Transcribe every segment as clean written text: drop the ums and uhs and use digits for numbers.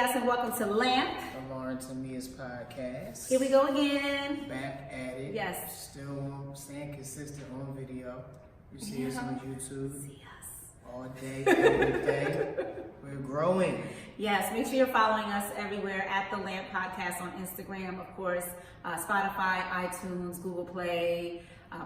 Yes, and welcome to Lamp. The Lawrence and Mia's podcast. Here we go again. Back at it. Yes. Still staying consistent on video. You see us on YouTube. See us. All day, every day. We're growing. Yes, make sure you're following us everywhere at the Lamp Podcast on Instagram, of course, Spotify, iTunes, Google Play,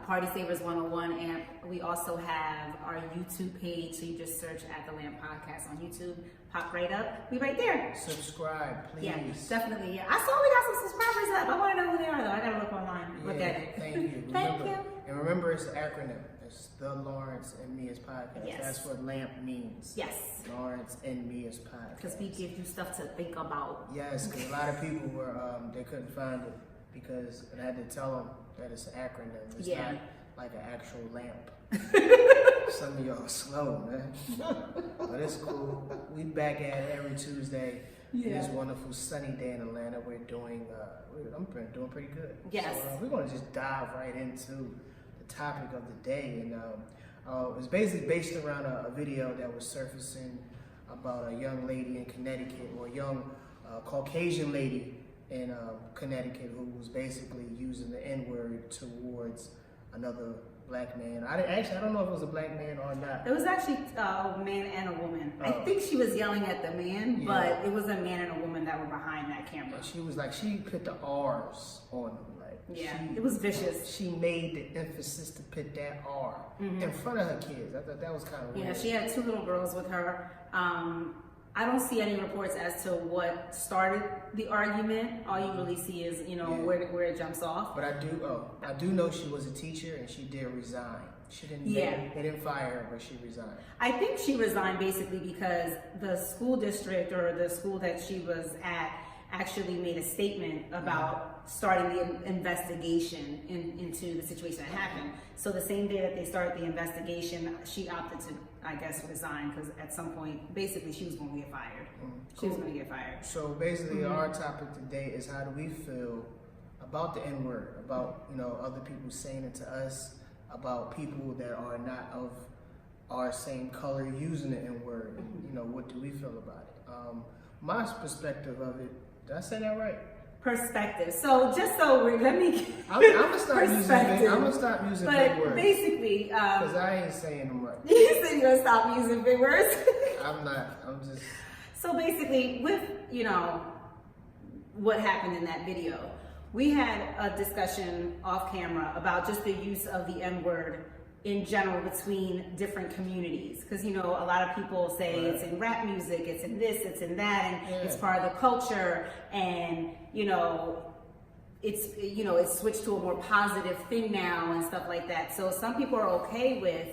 Party Savers 101, and we also have our YouTube page. So you just search at the Lamp Podcast on YouTube. Pop right up. We right there. Subscribe, please. Yeah, definitely. Yeah. I saw we got some subscribers up. I want to know who they are, though. I got to look online. Look at it. Thank you. Thank you. And remember, it's an acronym. It's the Lawrence and Mia's podcast. Yes. That's what LAMP means. Yes. Lawrence and Mia's podcast. Because we give you stuff to think about. Yes, because a lot of people were, they couldn't find it because I had to tell them that it's an acronym. It's not like an actual lamp. Some of y'all slow, man. But it's cool. We back at it every Tuesday. This wonderful sunny day in Atlanta. We're doing, I'm doing pretty good. Yes. So we're going to just dive right into the topic of the day. And it's basically based around a video that was surfacing about a young lady in Connecticut, or a young Caucasian lady in Connecticut, who was basically using the N-word towards another black man. I don't know if it was a black man or not. It was actually a man and a woman. I think she was yelling at the man, but it was a man and a woman that were behind that camera. And she was like, she put the R's on them. It was vicious. She made the emphasis to put that R in front of her kids. I thought that was kind of weird. Yeah, she had two little girls with her. I don't see any reports as to what started the argument. All you really see is, where it jumps off. But I do know she was a teacher and she did resign. She didn't. They didn't fire her, but she resigned. I think she resigned basically because the school district, or the school that she was at, actually made a statement about starting the investigation into the situation that happened. So the same day that they started the investigation, she opted to, I guess, resign, because at some point, basically, she was going to get fired. She was going to get fired. So basically, our topic today is, how do we feel about the N-word, about other people saying it to us, about people that are not of our same color using the N-word. What do we feel about it? My perspective of it. Did I say that right? Perspective. So just so let me. I'm gonna start using big words. But basically, because I ain't saying them right. You said you're gonna stop using big words. I'm not. I'm just. So basically, with what happened in that video, we had a discussion off camera about just the use of the N-word in general between different communities, because a lot of people say it's in rap music, it's in this, it's in that, and it's part of the culture, and it's switched to a more positive thing now and stuff like that. So some people are okay with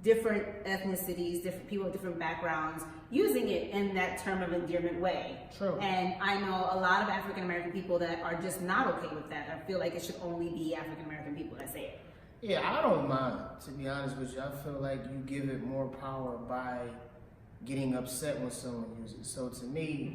different ethnicities, different people with different backgrounds using it in that term of endearment way. True. And I know a lot of African American people that are just not okay with that. I feel like it should only be African American people that say it. Yeah, I don't mind, to be honest with you. I feel like you give it more power by getting upset when someone uses it. So to me,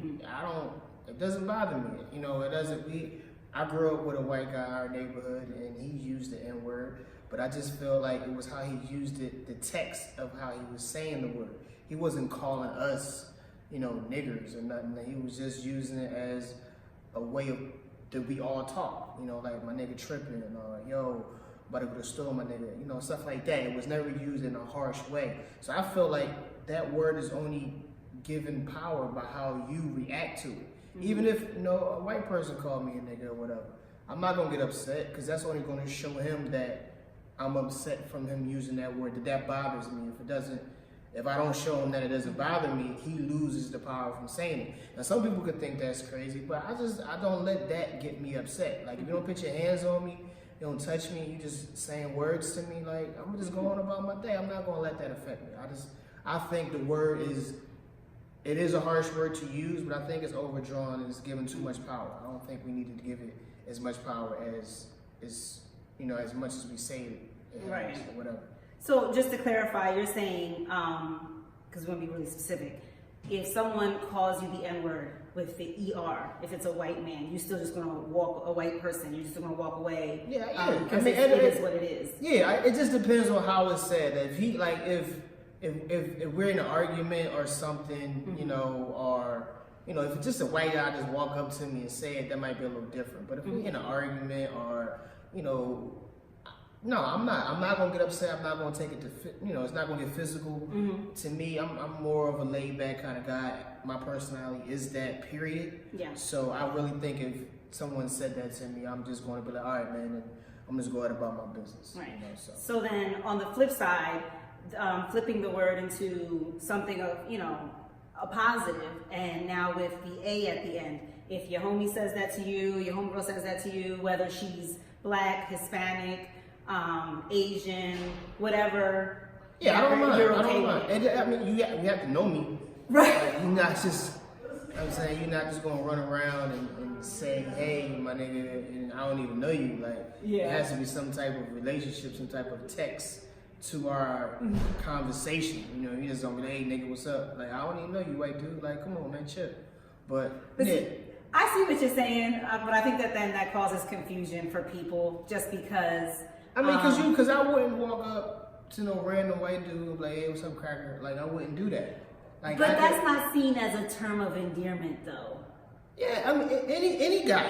it doesn't bother me. It doesn't. I grew up with a white guy in our neighborhood, and he used the N-word, but I just feel like it was how he used it, the text of how he was saying the word. He wasn't calling us, niggers or nothing. He was just using it as a way that we all talk. Like, my nigga tripping, yo, but it would have stolen my nigga, stuff like that. It was never used in a harsh way. So I feel like that word is only given power by how you react to it. Even if, a white person called me a nigga or whatever, I'm not going to get upset, because that's only going to show him that I'm upset from him using that word, that bothers me. If I don't show him that it doesn't bother me, he loses the power from saying it. Now, some people could think that's crazy, but I don't let that get me upset. Like, if you don't put your hands on me, you don't touch me, you just saying words to me, like, I'm just going about my day. I'm not going to let that affect me. I think the word it is a harsh word to use, but I think it's overdrawn and it's given too much power. I don't think we need to give it as much power as as much as we say it. Right. Or whatever. So just to clarify, you're saying, because we want to be really specific, if someone calls you the N-word with the ER, if it's a white man, you're still just going to a white person, you're just going to walk away. Because it is what it is. Yeah, it just depends on how it's said. if we're in an argument or something, you know, or you know, if it's just a white guy just walk up to me and say it, that might be a little different. But if we're in an argument or you know, no, I'm not gonna get upset. I'm not gonna take it to you know, it's not gonna get physical. To me, I'm more of a laid back kind of guy. My personality is that, period. Yeah. So I really think if someone said that to me, I'm just going to be like, all right, man, and I'm just going about my business. Right. You know, so then on the flip side, flipping the word into something of, you know, a positive, and now with the A at the end, if your homie says that to you, your homegirl says that to you, whether she's black, Hispanic, Asian, whatever. Yeah, I don't mind. You're I okay don't with mind. it. And, I mean, you have to know me. Right. Like, you're not just, I'm saying, you're not just going to run around and say, hey, my nigga, and I don't even know you. Like, Yeah. It has to be some type of relationship, some type of text to our conversation. You know, you just don't be like, hey, nigga, what's up? Like, I don't even know you, white dude. Like, come on, man, chill. But yeah. See, I see what you're saying, but I think that then that causes confusion for people just because. I mean, because I wouldn't walk up to no random white dude and be like, hey, what's up, cracker? Like, I wouldn't do that. Like, But that's not seen as a term of endearment, though. Yeah, I mean, any guy,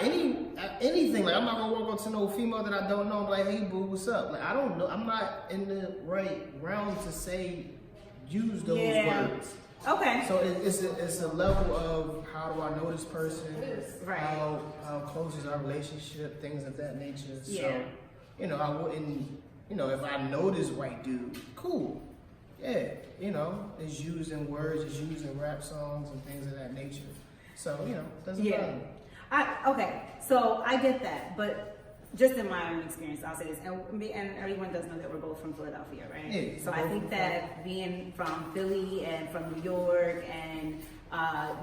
anything. Like, I'm not gonna walk up to no female that I don't know and be like, hey, boo, what's up? Like, I don't know. I'm not in the right realm to use those words. Okay. So it's a level of how do I know this person? Right. How close is our relationship? Things of that nature. Yeah. So, you know, I wouldn't. You know, if I know this white dude, cool. Yeah, you know, it's used in words, it's used in rap songs and things of that nature. So, you know, doesn't bother me. Okay, so I get that, but just in my own experience, I'll say this, and everyone does know that we're both from Philadelphia, right? Yeah, so I think that being from Philly and from New York and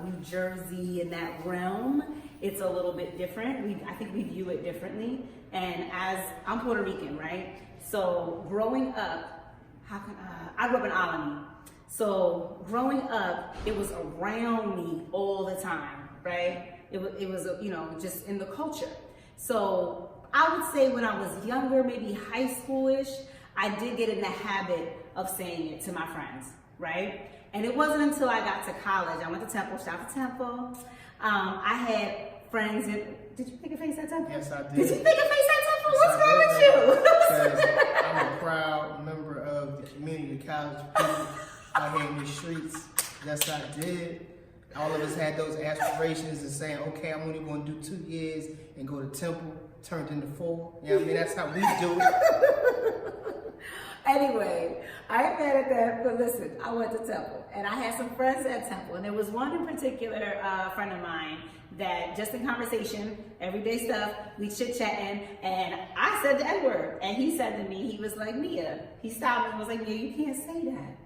New Jersey in that realm, it's a little bit different. I think we view it differently. And as I'm Puerto Rican, right? So growing up, I grew up in Alani. So growing up, it was around me all the time, right? It was you know, just in the culture. So I would say when I was younger, maybe high schoolish, I did get in the habit of saying it to my friends, right? And it wasn't until I got to college, I went to Temple, shout out to Temple. I had friends did you pick a face at Temple? Yes, I did. Did you pick a face at Temple? Yes, What's wrong with you? Because I'm a proud member of the community college people out here in the streets. Yes, I did. All of us had those aspirations of saying, okay, I'm only going to do 2 years and go to Temple, turned into 4. You know what I mean? That's how we do it. Anyway, I ain't mad at that, but listen, I went to Temple and I had some friends at Temple, and there was one in particular friend of mine that just in conversation, everyday stuff, we chit-chatting, and I said the N-word, and he said to me, he was like, Mia, he stopped me and was like, Mia, you can't say that.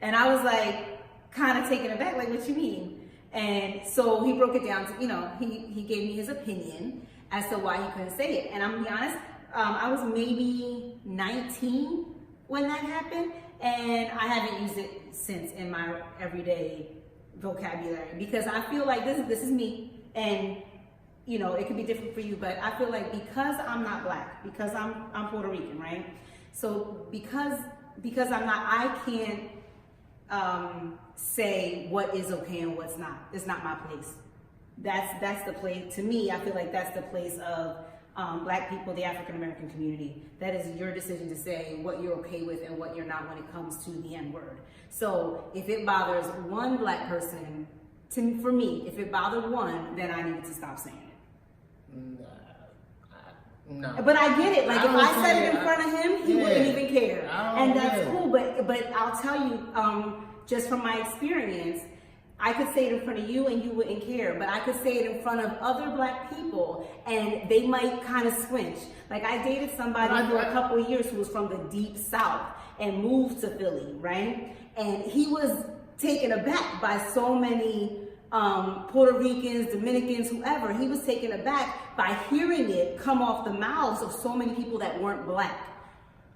And I was like, kind of taken aback, like, what you mean? And so he broke it down to, you know, he gave me his opinion as to why he couldn't say it. And I'm gonna be honest, I was maybe 19 when that happened, and I haven't used it since in my everyday vocabulary, because I feel like this is me, and you know, it could be different for you, but I feel like because I'm not black, because I'm Puerto Rican, right? So because I'm not, I can't say what is okay and what's not. It's not my place. That's the place, to me, I feel like that's the place of black people, the African American community. That is your decision to say what you're okay with and what you're not when it comes to the N-word. So if it bothers one black person, for me, if it bothered one, then I needed to stop saying it. No. But I get it. Like, if I said it in front of him, he wouldn't even care. And that's cool. But I'll tell you, just from my experience, I could say it in front of you and you wouldn't care, but I could say it in front of other black people and they might kind of squinch. Like, I dated somebody for a couple of years who was from the deep South and moved to Philly, right? And he was taken aback by so many Puerto Ricans, Dominicans, whoever. He was taken aback by hearing it come off the mouths of so many people that weren't black.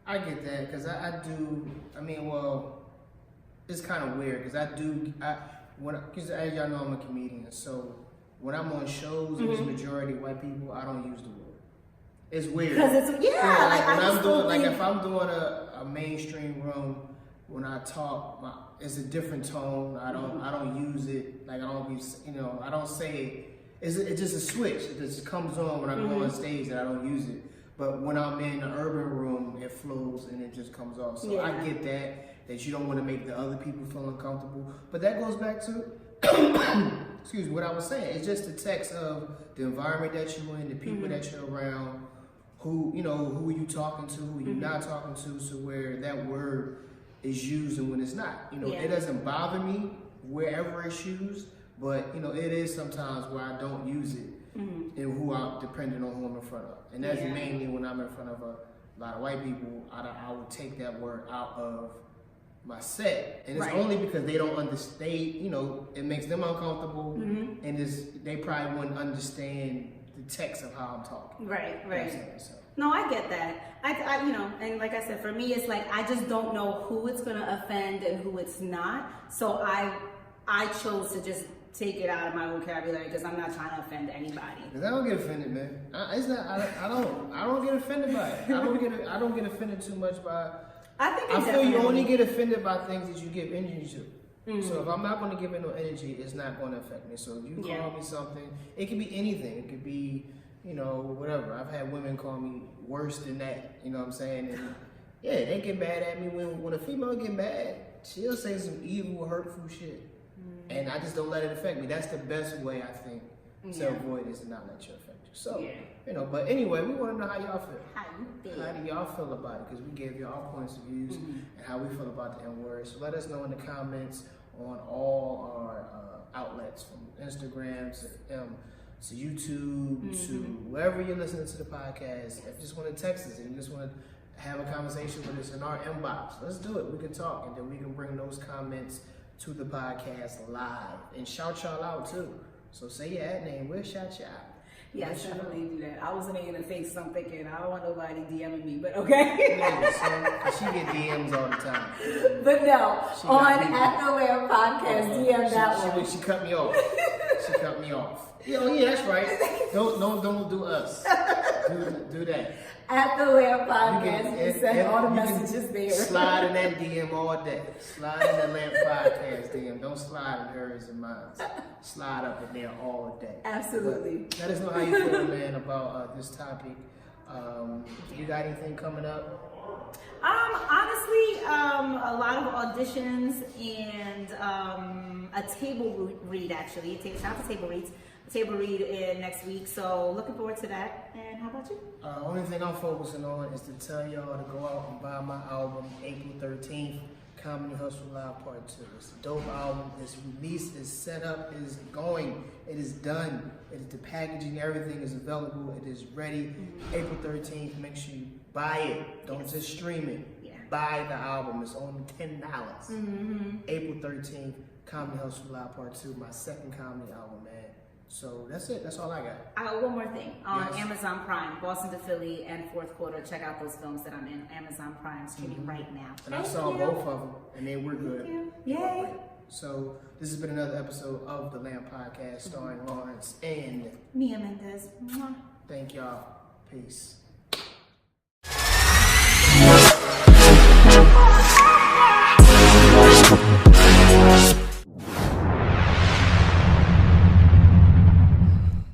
I get that, because I do, I mean, well, it's kind of weird, because because as y'all know, I'm a comedian, so when I'm on shows and it's majority white people, I don't use the word. It's weird. Because it's, like when I'm doing, like if I'm doing a mainstream room when I talk, it's a different tone. I don't use it like I don't be, I don't say it. It's just a switch. It just comes on when I go on stage and I don't use it. But when I'm in the urban room, it flows and it just comes off. So I get that you don't want to make the other people feel uncomfortable. But that goes back to, excuse me, what I was saying. It's just the text of the environment that you're in, the people that you're around, who you talking to, who you're not talking to, so where that word is used and when it's not. It doesn't bother me wherever it's used, but it is sometimes where I don't use it and who I'm depending on who I'm in front of. And that's mainly when I'm in front of a lot of white people, I would take that word out of my set. And it's only because they don't understand, it makes them uncomfortable and they probably wouldn't understand the text of how I'm talking. Right. So. No, I get that. I and like I said, for me, it's like I just don't know who it's gonna offend and who it's not. So I chose to just take it out of my vocabulary because I'm not trying to offend anybody. Cause I don't get offended, man. I don't get offended by it. I don't get offended too much by. I feel you only get offended by things that you give energy to. So if I'm not going to give it no energy, it's not going to affect me. So if you call me something, it could be anything. It could be, whatever. I've had women call me worse than that. You know what I'm saying? And yeah, they get mad at me when a female get mad. She'll say some evil, hurtful shit. And I just don't let it affect me. That's the best way, I think, to avoid is to not let you affect you. So, but anyway, we want to know how y'all feel. How do y'all feel about it? Because we gave you our points of views and how we feel about the N-word. So let us know in the comments on all our outlets, from Instagram to YouTube to wherever you're listening to the podcast. If you just want to text us and you just want to have a conversation with us in our inbox, let's do it. We can talk and then we can bring those comments to the podcast live and shout y'all out too. So say your ad name, we'll shout you out. Yes, definitely do that. I wasn't even gonna say something thinking I don't want nobody DMing me, but okay. She get DMs all the time. But no, on At the L.A.M.P podcast, DM that one. She cut me off. She cut me off. Yeah, that's right. Don't do us. Do that. At the L.A.M.P podcast, you send all the messages there. Slide in that DM all day. Slide in that L.A.M.P podcast DM. Don't slide in hers and mine. Slide up in there all day. Absolutely. Let us know how you feel, man, about this topic. You got anything coming up? Honestly, a lot of auditions and a table read actually. Shout out to table reads. Table read in next week, so looking forward to that. And how about you? Only thing I'm focusing on is to tell y'all to go out and buy my album April 13th, Comedy Hustle Live Part 2. It's a dope album. It's released, it's set up, it is going, it is done. It is the packaging, everything is available, it is ready. April 13th, make sure you buy it. Don't just stream it. Buy the album. It's only $10. April 13th, Comedy Hustle Live Part 2, my second comedy album, man. So that's it. That's all I got. I got one more thing. On Amazon Prime, Boston to Philly and Fourth Quarter. Check out those films that I'm in. Amazon Prime streaming right now. And I saw both of them, and they were good. Yay! So this has been another episode of the L.A.M.P podcast, starring Lawrence and Mia Mendez. Mwah. Thank y'all. Peace.